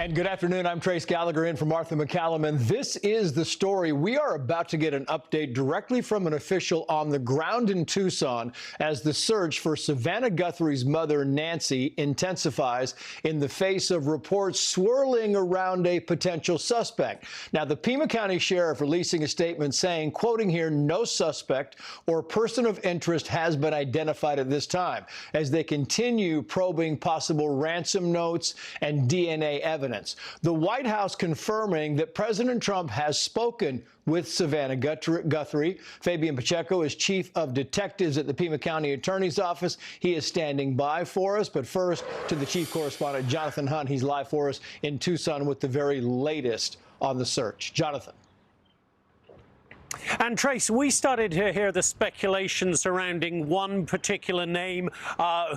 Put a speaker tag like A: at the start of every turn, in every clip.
A: And good afternoon. I'm Trace Gallagher in for Martha McCallum, and this is the story. We are about to get an update directly from an official on the ground in Tucson as the search for Savannah Guthrie's mother, Nancy, intensifies in the face of reports swirling around a potential suspect. Now, the Pima County Sheriff releasing a statement saying, quoting here, no suspect or person of interest has been identified at this time, as they continue probing possible ransom notes and DNA evidence. The White House confirming that President Trump has spoken with Savannah Guthrie. Fabian Pacheco is chief of detectives at the Pima County Attorney's Office. He is standing by for us. But first, to the chief correspondent, Jonathan Hunt. He's live for us in Tucson with the very latest on the search. Jonathan.
B: And Trace, we started to hear the speculation surrounding one particular name,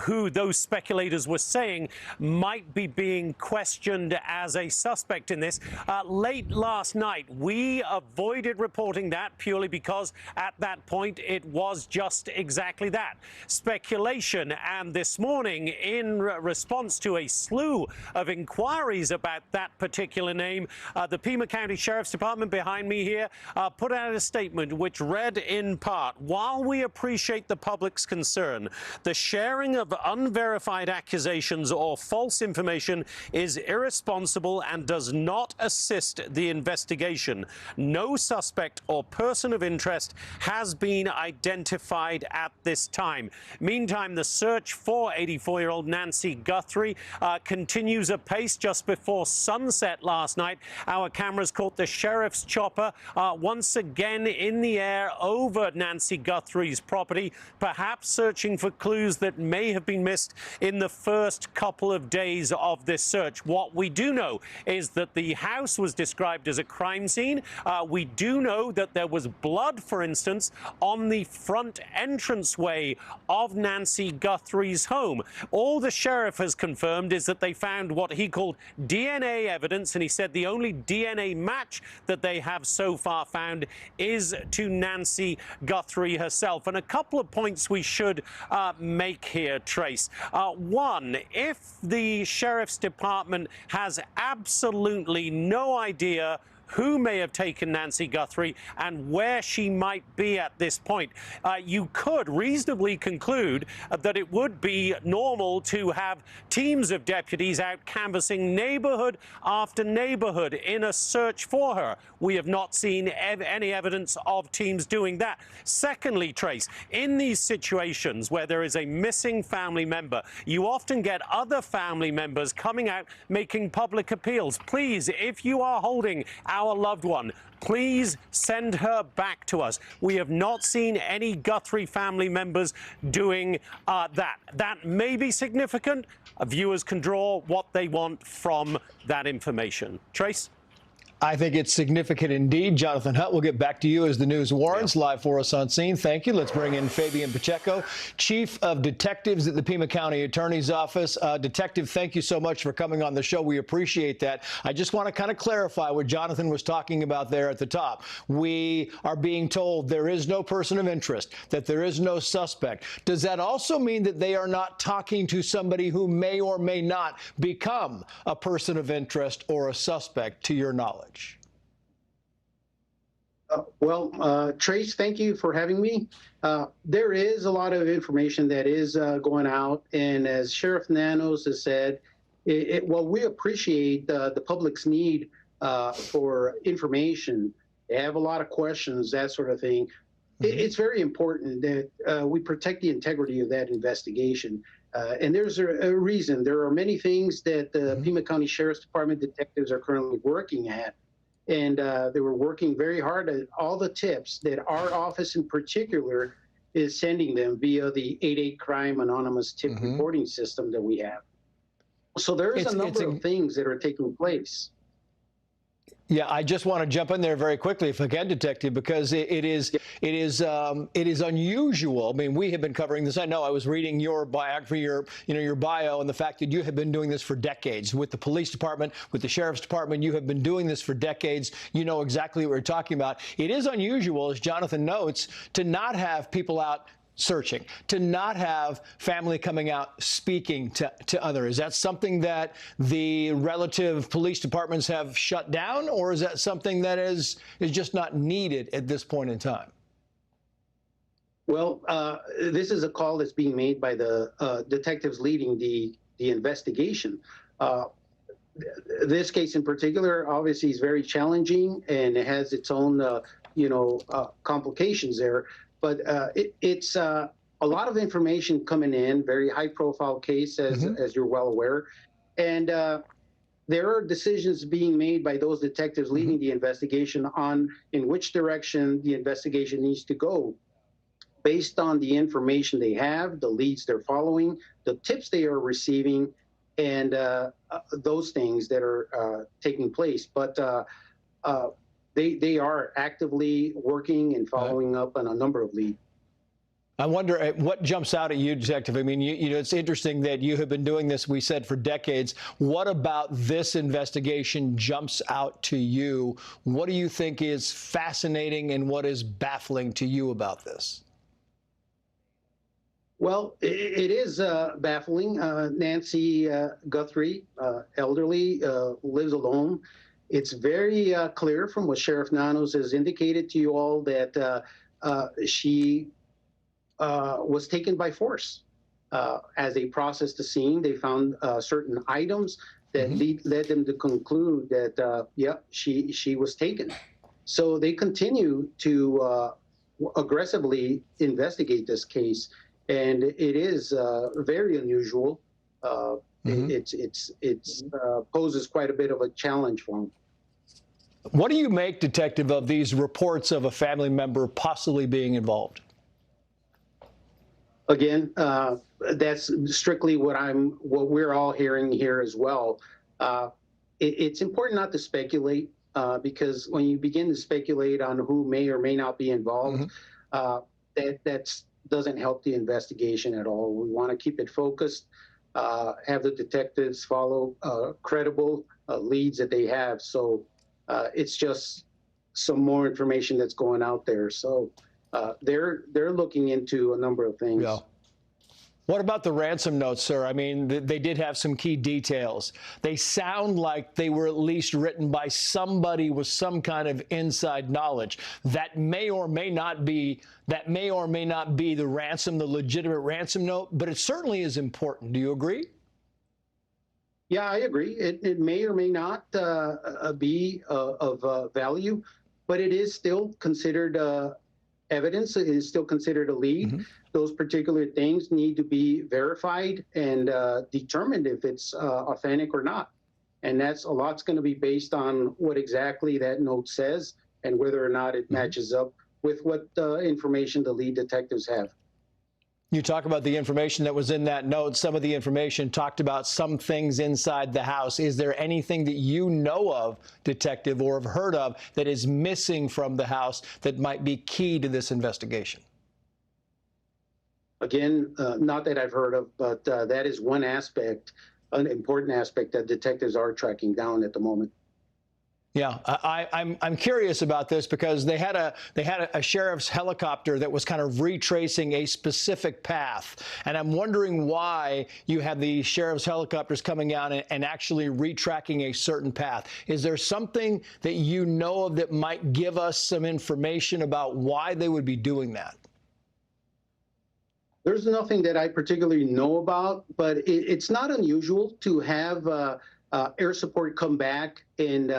B: who those speculators were saying might be being questioned as a suspect in this. Late last night, we avoided reporting that purely because at that point it was just exactly that, speculation. And this morning, in response to a slew of inquiries about that particular name, the Pima County Sheriff's Department behind me here put out a statement which read in part, while we appreciate the public's concern, the sharing of unverified accusations or false information is irresponsible and does not assist the investigation. No suspect or person of interest has been identified at this time. Meantime, the search for 84-year-old Nancy Guthrie continues apace. Just before sunset last night, our cameras caught the sheriff's chopper once again in the air over Nancy Guthrie's property, perhaps searching for clues that may have been missed in the first couple of days of this search. What we do know is that the house was described as a crime scene. We do know that there was blood, for instance, on the front entranceway of Nancy Guthrie's home. All the sheriff has confirmed is that they found what he called DNA evidence, and he said the only DNA match that they have so far found is to Nancy Guthrie herself. And a couple of points we should make here, Trace. One, if the Sheriff's Department has absolutely no idea who may have taken Nancy Guthrie and where she might be at this point, you could reasonably conclude that it would be normal to have teams of deputies out canvassing neighborhood after neighborhood in a search for her. We have not seen any evidence of teams doing that. Secondly, Trace, in these situations where there is a missing family member, you often get other family members coming out making public appeals. Please, if you are holding our loved one, please send her back to us. We have not seen any Guthrie family members doing that. That may be significant. Viewers can draw what they want from that information. Trace?
A: I think it's significant indeed. Jonathan Hunt, we'll get back to you as the news warrants. Live for us on scene. Thank you. Let's bring in Fabian Pacheco, Chief of Detectives at the Pima County Attorney's Office. Detective, thank you so much for coming on the show. We appreciate that. I just want to kind of clarify what Jonathan was talking about there at the top. We are being told there is no person of interest, that there is no suspect. Does that also mean that they are not talking to somebody who may or may not become a person of interest or a suspect, to your knowledge?
C: Trace, thank you for having me. There is a lot of information that is going out, and as Sheriff Nanos has said, while we appreciate the public's need for information, they have a lot of questions, that sort of thing. It's very important that we protect the integrity of that investigation. And there's a reason. There are many things that the Pima County Sheriff's Department detectives are currently working at. And they were working very hard at all the tips that our office in particular is sending them via the 88 Crime Anonymous Tip reporting system that we have. So there's a number of things that are taking place.
A: Yeah, I just want to jump in there very quickly, if I can, Detective, because it is unusual. I mean, we have been covering this. I know I was reading your biography, your bio, and the fact that you have been doing this for decades with the police department, with the sheriff's department. You have been doing this for decades. You know exactly what we're talking about. It is unusual, as Jonathan notes, to not have people out searching, to not have family coming out speaking to others? Is that something that the relative police departments have shut down, or is that something that is just not needed at this point in time?
C: Well, this is a call that's being made by the detectives leading the investigation. This case in particular, obviously, is very challenging, and it has its own, complications there. But it's a lot of information coming in, very high-profile case, as you're well aware, and there are decisions being made by those detectives leading the investigation on in which direction the investigation needs to go, based on the information they have, the leads they're following, the tips they are receiving, and those things that are taking place. But they are actively working and following up on a number of leads.
A: I wonder what jumps out at you, Detective. I mean, you know, it's interesting that you have been doing this, we said, for decades. What about this investigation jumps out to you? What do you think is fascinating and what is baffling to you about this?
C: Well, it is baffling. Nancy Guthrie, elderly, lives alone. It's very clear from what Sheriff Nanos has indicated to you all that she was taken by force. As they processed the scene, they found certain items that led them to conclude that, she was taken. So they continue to aggressively investigate this case, and it is very unusual. It poses quite a bit of a challenge for them.
A: What do you make, Detective, of these reports of a family member possibly being involved?
C: Again, that's strictly what we're all hearing here as well. It's important not to speculate, because when you begin to speculate on who may or may not be involved, that doesn't help the investigation at all. We want to keep it focused, have the detectives follow credible leads that they have. So it's just some more information that's going out there. So they're looking into a number of things.
A: Yeah. What about the ransom notes, sir? I mean, they did have some key details. They sound like they were at least written by somebody with some kind of inside knowledge. That may or may not be the ransom, the legitimate ransom note, but it certainly is important. Do you agree?
C: Yeah, I agree. It may or may not be of value, but it is still considered evidence. It is still considered a lead. Those particular things need to be verified and determined if it's authentic or not. And a lot's going to be based on what exactly that note says and whether or not it matches up with what information the lead detectives have.
A: You talk about the information that was in that note. Some of the information talked about some things inside the house. Is there anything that you know of, Detective, or have heard of that is missing from the house that might be key to this investigation?
C: Again, not that I've heard of, but that is one aspect, an important aspect that detectives are tracking down at the moment.
A: Yeah, I'm curious about this because they had a sheriff's helicopter that was kind of retracing a specific path, and I'm wondering why you have the sheriff's helicopters coming out and actually retracking a certain path. Is there something that you know of that might give us some information about why they would be doing that?
C: There's nothing that I particularly know about, but it's not unusual to have air support come back and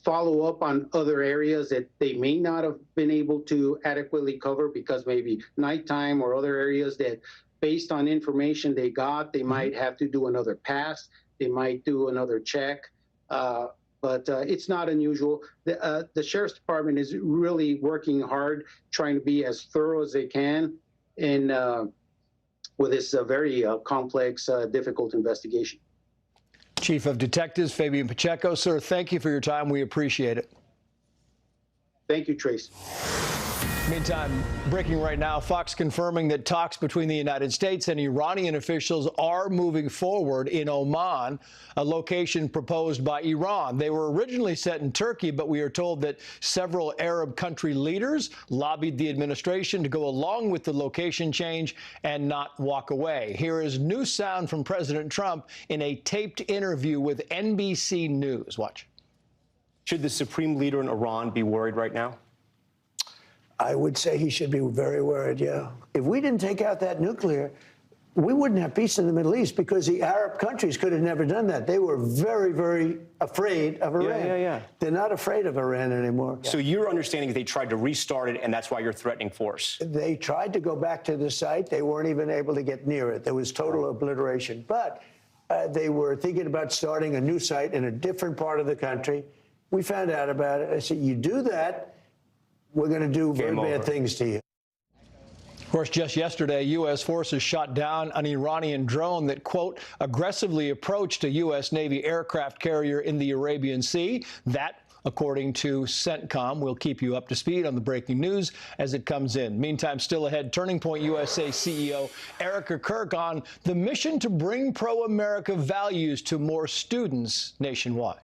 C: follow up on other areas that they may not have been able to adequately cover because maybe nighttime or other areas that, based on information they got, they might have to do another pass, they might do another check, but it's not unusual. The Sheriff's Department is really working hard, trying to be as thorough as they can, and with this very complex, difficult investigation.
A: Chief of Detectives Fabian Pacheco, sir, thank you for your time. We appreciate it.
C: Thank you, Trace.
A: Meantime, breaking right now, Fox confirming that talks between the United States and Iranian officials are moving forward in Oman, a location proposed by Iran. They were originally set in Turkey, but we are told that several Arab country leaders lobbied the administration to go along with the location change and not walk away. Here is new sound from President Trump in a taped interview with NBC News. Watch.
D: Should the supreme leader in Iran be worried right now?
E: I would say he should be very worried, yeah. If we didn't take out that nuclear, we wouldn't have peace in the Middle East because the Arab countries could have never done that. They were very, very afraid of Iran.
D: Yeah.
E: They're not afraid of Iran anymore.
D: So your understanding is they tried to restart it, and that's why you're threatening force?
E: They tried to go back to the site. They weren't even able to get near it. There was total obliteration. But they were thinking about starting a new site in a different part of the country. We found out about it. I said, you do that, we're going to do very bad things to you.
A: Of course, just yesterday, U.S. forces shot down an Iranian drone that, quote, aggressively approached a U.S. Navy aircraft carrier in the Arabian Sea. That, according to CENTCOM, we'll keep you up to speed on the breaking news as it comes in. Meantime, still ahead, Turning Point USA CEO Erica Kirk on the mission to bring pro-America values to more students nationwide.